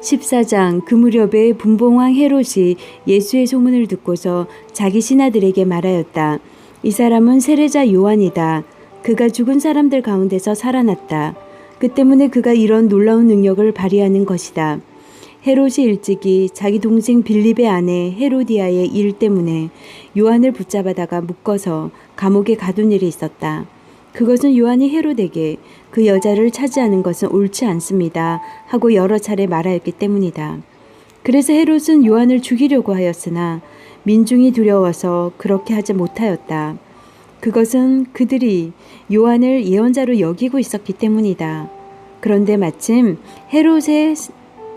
14장. 그 무렵에 분봉왕 헤롯이 예수의 소문을 듣고서 자기 신하들에게 말하였다. 이 사람은 세례자 요한이다. 그가 죽은 사람들 가운데서 살아났다. 그 때문에 그가 이런 놀라운 능력을 발휘하는 것이다. 헤롯이 일찍이 자기 동생 빌립의 아내 헤로디아의 일 때문에 요한을 붙잡아다가 묶어서 감옥에 가둔 일이 있었다. 그것은 요한이 헤롯에게 그 여자를 차지하는 것은 옳지 않습니다 하고 여러 차례 말하였기 때문이다. 그래서 헤롯은 요한을 죽이려고 하였으나 민중이 두려워서 그렇게 하지 못하였다. 그것은 그들이 요한을 예언자로 여기고 있었기 때문이다. 그런데 마침 헤롯의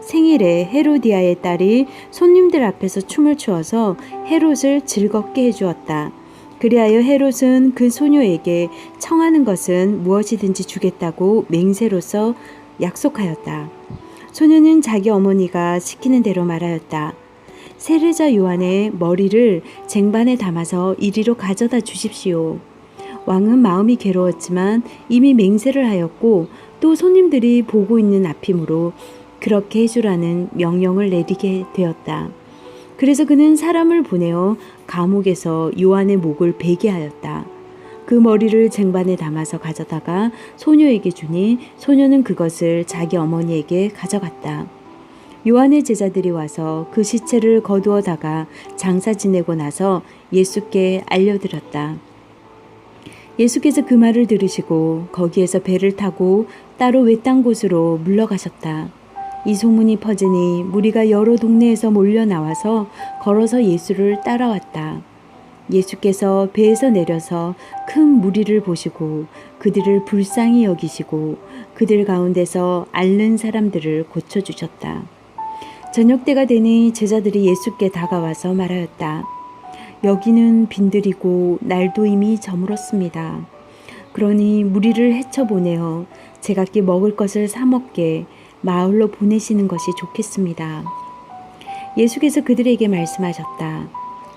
생일에 헤로디아의 딸이 손님들 앞에서 춤을 추어서 헤롯을 즐겁게 해주었다. 그리하여 헤롯은 그 소녀에게 청하는 것은 무엇이든지 주겠다고 맹세로서 약속하였다. 소녀는 자기 어머니가 시키는 대로 말하였다. 세례자 요한의 머리를 쟁반에 담아서 이리로 가져다 주십시오. 왕은 마음이 괴로웠지만 이미 맹세를 하였고 또 손님들이 보고 있는 앞이므로 그렇게 해주라는 명령을 내리게 되었다. 그래서 그는 사람을 보내어 감옥에서 요한의 목을 베게 하였다. 그 머리를 쟁반에 담아서 가져다가 소녀에게 주니 소녀는 그것을 자기 어머니에게 가져갔다. 요한의 제자들이 와서 그 시체를 거두어다가 장사 지내고 나서 예수께 알려드렸다. 예수께서 그 말을 들으시고 거기에서 배를 타고 따로 외딴 곳으로 물러가셨다. 이 소문이 퍼지니 무리가 여러 동네에서 몰려 나와서 걸어서 예수를 따라왔다. 예수께서 배에서 내려서 큰 무리를 보시고 그들을 불쌍히 여기시고 그들 가운데서 앓는 사람들을 고쳐주셨다. 저녁 때가 되니 제자들이 예수께 다가와서 말하였다. 여기는 빈들이고 날도 이미 저물었습니다. 그러니 무리를 헤쳐보내어 제각기 먹을 것을 사 먹게 마을로 보내시는 것이 좋겠습니다. 예수께서 그들에게 말씀하셨다.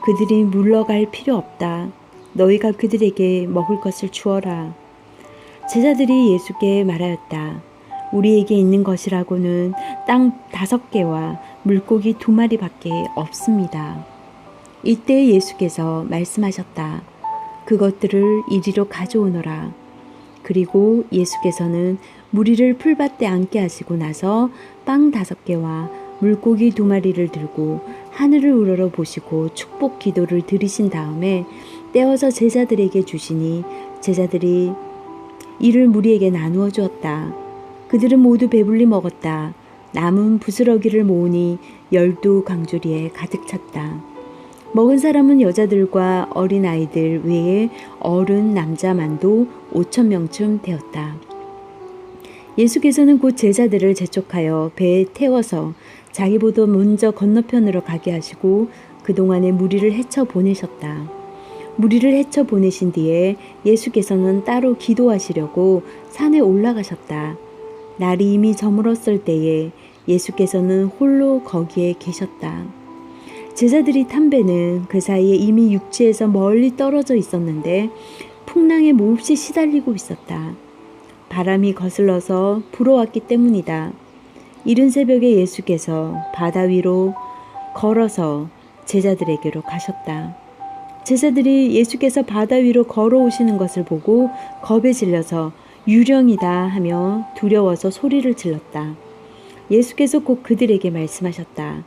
그들이 물러갈 필요 없다. 너희가 그들에게 먹을 것을 주어라. 제자들이 예수께 말하였다. 우리에게 있는 것이라고는 땅 5개와 물고기 2마리밖에 없습니다. 이때 예수께서 말씀하셨다. 그것들을 이리로 가져오너라. 그리고 예수께서는 무리를 풀밭에 앉게 하시고 나서 빵 5개와 물고기 2마리를 들고 하늘을 우러러 보시고 축복 기도를 드리신 다음에 떼어서 제자들에게 주시니 제자들이 이를 무리에게 나누어 주었다. 그들은 모두 배불리 먹었다. 남은 부스러기를 모으니 12강주리에 가득 찼다. 먹은 사람은 여자들과 어린아이들 외에 어른 남자만도 5,000명쯤 되었다. 예수께서는 곧 제자들을 재촉하여 배에 태워서 자기보다 먼저 건너편으로 가게 하시고 그동안에 무리를 헤쳐 보내셨다. 무리를 헤쳐 보내신 뒤에 예수께서는 따로 기도하시려고 산에 올라가셨다. 날이 이미 저물었을 때에 예수께서는 홀로 거기에 계셨다. 제자들이 탄 배는 그 사이에 이미 육지에서 멀리 떨어져 있었는데 풍랑에 몹시 시달리고 있었다. 바람이 거슬러서 불어왔기 때문이다. 이른 새벽에 예수께서 바다 위로 걸어서 제자들에게로 가셨다. 제자들이 예수께서 바다 위로 걸어오시는 것을 보고 겁에 질려서 유령이다 하며 두려워서 소리를 질렀다. 예수께서 곧 그들에게 말씀하셨다.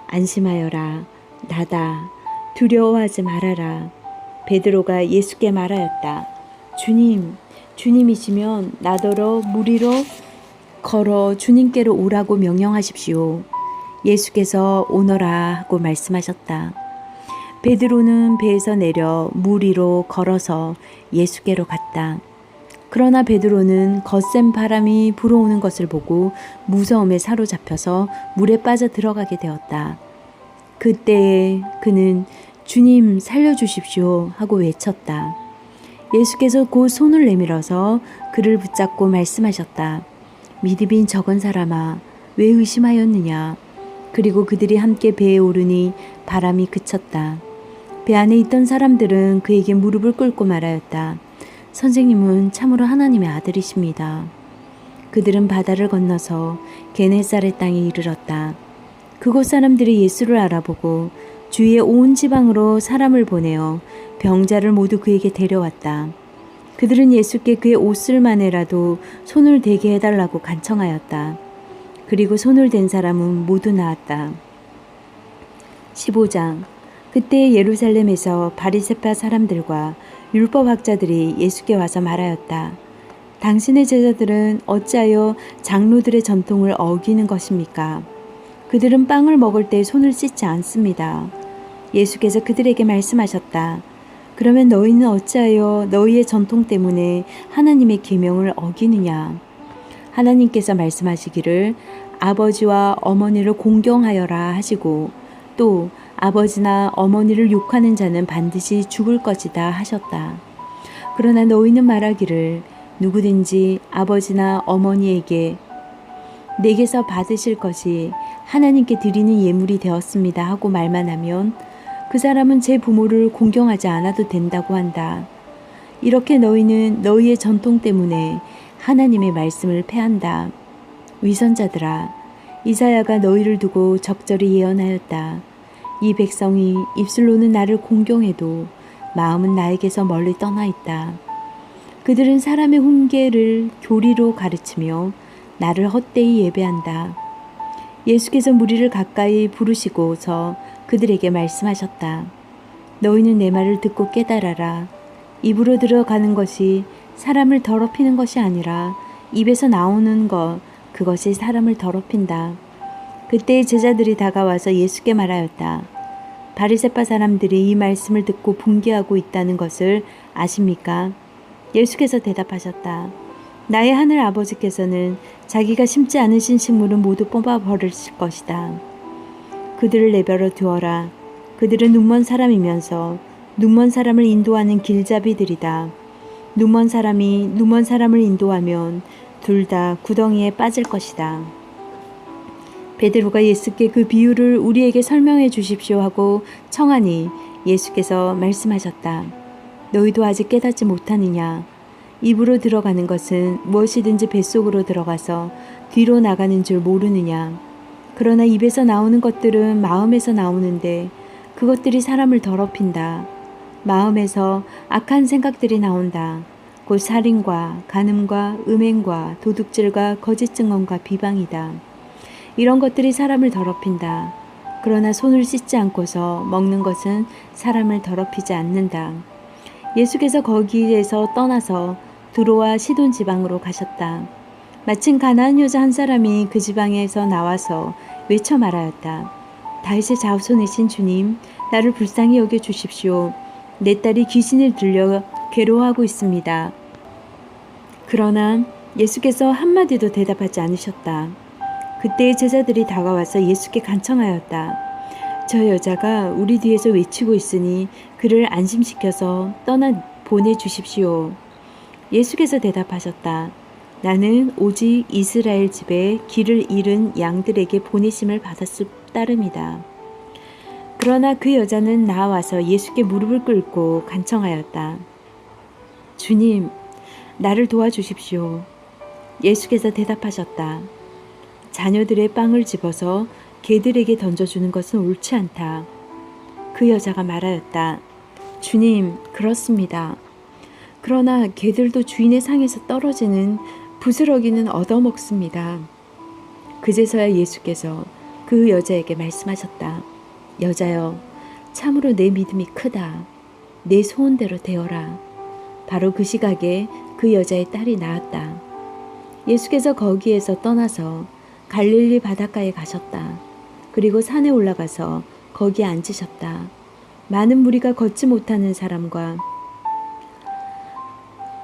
안심하여라. 나다. 두려워하지 말아라. 베드로가 예수께 말하였다. 주님, 주님이시면 나더러 물 위로 걸어 주님께로 오라고 명령하십시오. 예수께서 오너라 하고 말씀하셨다. 베드로는 배에서 내려 물 위로 걸어서 예수께로 갔다. 그러나 베드로는 거센 바람이 불어오는 것을 보고 무서움에 사로잡혀서 물에 빠져 들어가게 되었다. 그때에 그는 주님 살려주십시오 하고 외쳤다. 예수께서 곧 손을 내밀어서 그를 붙잡고 말씀하셨다. 믿음이 적은 사람아, 왜 의심하였느냐? 그리고 그들이 함께 배에 오르니 바람이 그쳤다. 배 안에 있던 사람들은 그에게 무릎을 꿇고 말하였다. 선생님은 참으로 하나님의 아들이십니다. 그들은 바다를 건너서 게네사렛 땅에 이르렀다. 그곳 사람들이 예수를 알아보고 주위의 온 지방으로 사람을 보내어 병자를 모두 그에게 데려왔다. 그들은 예수께 그의 옷을 만에라도 손을 대게 해달라고 간청하였다. 그리고 손을 댄 사람은 모두 나았다. 15장. 그때 예루살렘에서 바리새파 사람들과 율법학자들이 예수께 와서 말하였다. 당신의 제자들은 어찌하여 장로들의 전통을 어기는 것입니까? 그들은 빵을 먹을 때 손을 씻지 않습니다. 예수께서 그들에게 말씀하셨다. 그러면 너희는 어찌하여 너희의 전통 때문에 하나님의 계명을 어기느냐? 하나님께서 말씀하시기를 아버지와 어머니를 공경하여라 하시고 또 아버지나 어머니를 욕하는 자는 반드시 죽을 것이다 하셨다. 그러나 너희는 말하기를 누구든지 아버지나 어머니에게 내게서 받으실 것이 하나님께 드리는 예물이 되었습니다 하고 말만 하면 그 사람은 제 부모를 공경하지 않아도 된다고 한다. 이렇게 너희는 너희의 전통 때문에 하나님의 말씀을 패한다. 위선자들아, 이사야가 너희를 두고 적절히 예언하였다. 이 백성이 입술로는 나를 공경해도 마음은 나에게서 멀리 떠나 있다. 그들은 사람의 훈계를 교리로 가르치며 나를 헛되이 예배한다. 예수께서 무리를 가까이 부르시고서 그들에게 말씀하셨다. 너희는 내 말을 듣고 깨달아라. 입으로 들어가는 것이 사람을 더럽히는 것이 아니라 입에서 나오는 것, 그것이 사람을 더럽힌다. 그때 제자들이 다가와서 예수께 말하였다. 바리새파 사람들이 이 말씀을 듣고 분개하고 있다는 것을 아십니까? 예수께서 대답하셨다. 나의 하늘 아버지께서는 자기가 심지 않으신 식물은 모두 뽑아버리실 것이다. 그들을 내버려 두어라. 그들은 눈먼 사람이면서 눈먼 사람을 인도하는 길잡이들이다. 눈먼 사람이 눈먼 사람을 인도하면 둘 다 구덩이에 빠질 것이다. 베드로가 예수께 그 비유를 우리에게 설명해 주십시오 하고 청하니 예수께서 말씀하셨다. 너희도 아직 깨닫지 못하느냐? 입으로 들어가는 것은 무엇이든지 뱃속으로 들어가서 뒤로 나가는 줄 모르느냐? 그러나 입에서 나오는 것들은 마음에서 나오는데 그것들이 사람을 더럽힌다. 마음에서 악한 생각들이 나온다. 곧 살인과 간음과 음행과 도둑질과 거짓 증언과 비방이다. 이런 것들이 사람을 더럽힌다. 그러나 손을 씻지 않고서 먹는 것은 사람을 더럽히지 않는다. 예수께서 거기에서 떠나서 두로와 시돈 지방으로 가셨다. 마침 가나안 여자 한 사람이 그 지방에서 나와서 외쳐 말하였다. 다윗의 자손이신 주님, 나를 불쌍히 여겨 주십시오. 내 딸이 귀신을 들려 괴로워하고 있습니다. 그러나 예수께서 한마디도 대답하지 않으셨다. 그때 제자들이 다가와서 예수께 간청하였다. 저 여자가 우리 뒤에서 외치고 있으니 그를 안심시켜서 떠나 보내주십시오. 예수께서 대답하셨다. 나는 오직 이스라엘 집에 길을 잃은 양들에게 보내심을 받았을 따름이다. 그러나 그 여자는 나와서 예수께 무릎을 꿇고 간청하였다. 주님, 나를 도와주십시오. 예수께서 대답하셨다. 자녀들의 빵을 집어서 개들에게 던져주는 것은 옳지 않다. 그 여자가 말하였다. 주님, 그렇습니다. 그러나 개들도 주인의 상에서 떨어지는 부스러기는 얻어먹습니다. 그제서야 예수께서 그 여자에게 말씀하셨다. 여자여, 참으로 내 믿음이 크다. 내 소원대로 되어라. 바로 그 시각에 그 여자의 딸이 나았다. 예수께서 거기에서 떠나서 갈릴리 바닷가에 가셨다. 그리고 산에 올라가서 거기에 앉으셨다. 많은 무리가 걷지 못하는 사람과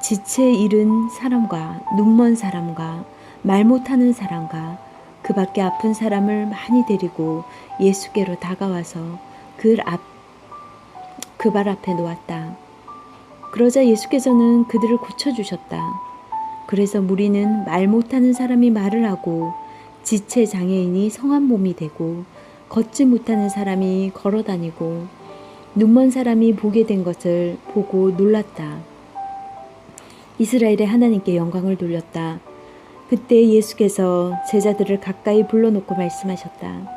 지체 잃은 사람과 눈먼 사람과 말 못하는 사람과 그 밖에 아픈 사람을 많이 데리고 예수께로 다가와서 그 발 앞에 놓았다. 그러자 예수께서는 그들을 고쳐주셨다. 그래서 무리는 말 못하는 사람이 말을 하고 지체 장애인이 성한 몸이 되고 걷지 못하는 사람이 걸어다니고 눈먼 사람이 보게 된 것을 보고 놀랐다. 이스라엘의 하나님께 영광을 돌렸다. 그때 예수께서 제자들을 가까이 불러놓고 말씀하셨다.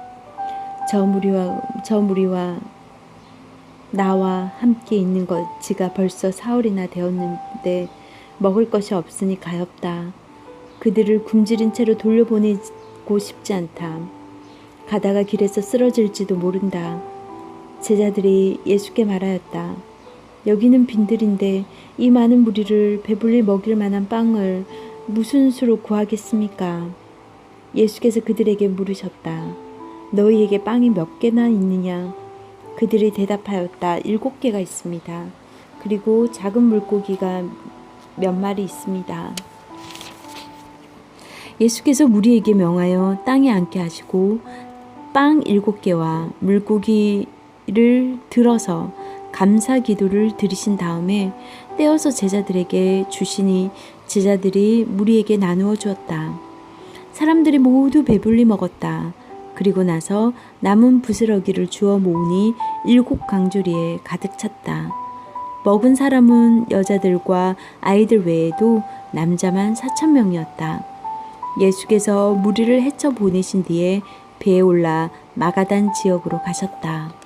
저 무리와 나와 함께 있는 지가 벌써 사흘이나 되었는데 먹을 것이 없으니 가엾다. 그들을 굶주린 채로 돌려보내고 싶지 않다. 가다가 길에서 쓰러질지도 모른다. 제자들이 예수께 말하였다. 여기는 빈들인데 이 많은 무리를 배불리 먹일 만한 빵을 무슨 수로 구하겠습니까? 예수께서 그들에게 물으셨다. 너희에게 빵이 몇 개나 있느냐? 그들이 대답하였다. 7개가 있습니다. 그리고 작은 물고기가 몇 마리 있습니다. 예수께서 무리에게 명하여 땅에 앉게 하시고 빵 7개와 물고기를 들어서 감사 기도를 드리신 다음에 떼어서 제자들에게 주시니 제자들이 무리에게 나누어 주었다. 사람들이 모두 배불리 먹었다. 그리고 나서 남은 부스러기를 주워 모으니 7강조리에 가득 찼다. 먹은 사람은 여자들과 아이들 외에도 남자만 4,000명이었다. 예수께서 무리를 헤쳐 보내신 뒤에 배에 올라 마가단 지역으로 가셨다.